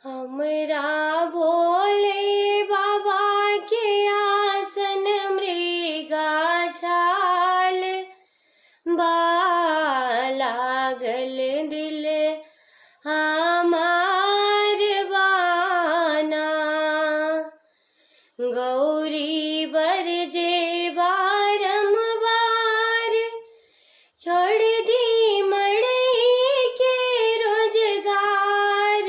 हमरा भोले बाबा के आसन मृगा छाल बा लागल दिल हमार बाना। गौरी बर जे बारंबार छोड़ दी मड़ई के रोजगार।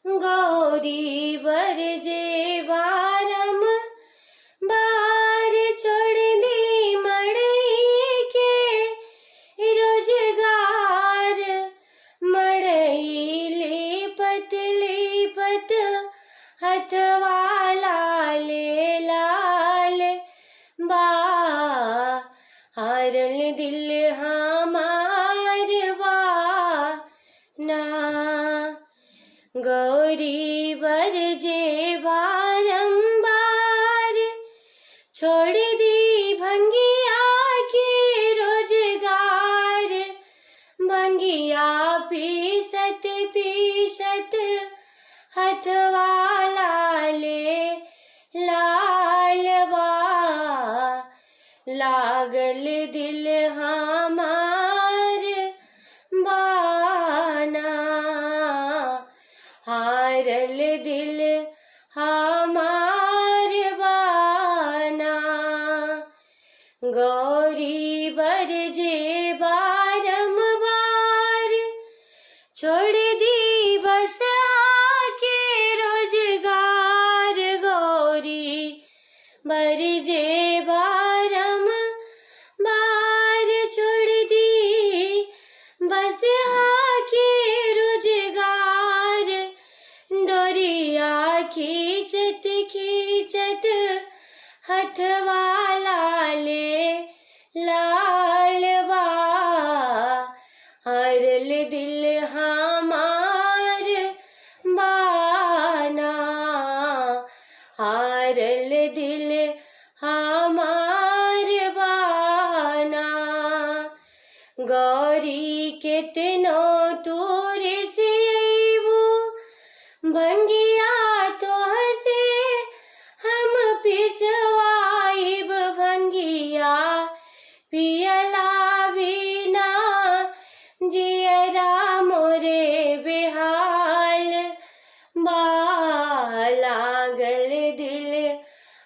गौरी बर जे बारंबार छोड़ दी मड़ई के रोजगार। मड़ई लिपत लिपत हथवाला ले लाल बा हारल दिल हमार बाना। गौरी बर जे बारंबार छोड़ दी भंगिया के रोजगार। भंगिया पीसत पीसत हथवाला ले लाल बा लागल दिल हमार बाना। हारल दिल हमार बाना। गौरी बर जे बारंबार छोड़ दी बस आके रोजगार। गौरी बर जे बारंबार छोड़ दी बस आके रोजगार। डोरिया खींचत खींचत हथवाला ले लाल बा हारल दिल हमार बाना। हारल दिल हमार बाना। गौरी केतनो तूर सियबू भंगिया तोहसे हम पिसवाइब। भंगिया पियला बिना जियरा मोरे बेहाल बा लागल दिल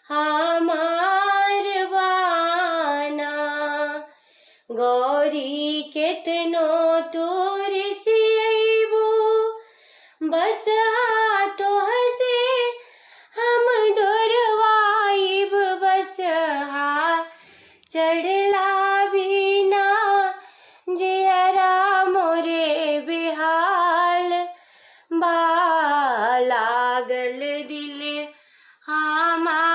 हमार बाना। गौरी केतनो तोर सियबू बस तोहसे हम डोरवाइब। बस चढ़ला बिना जियरा मोरे बेहाल बा लागल दिल हमार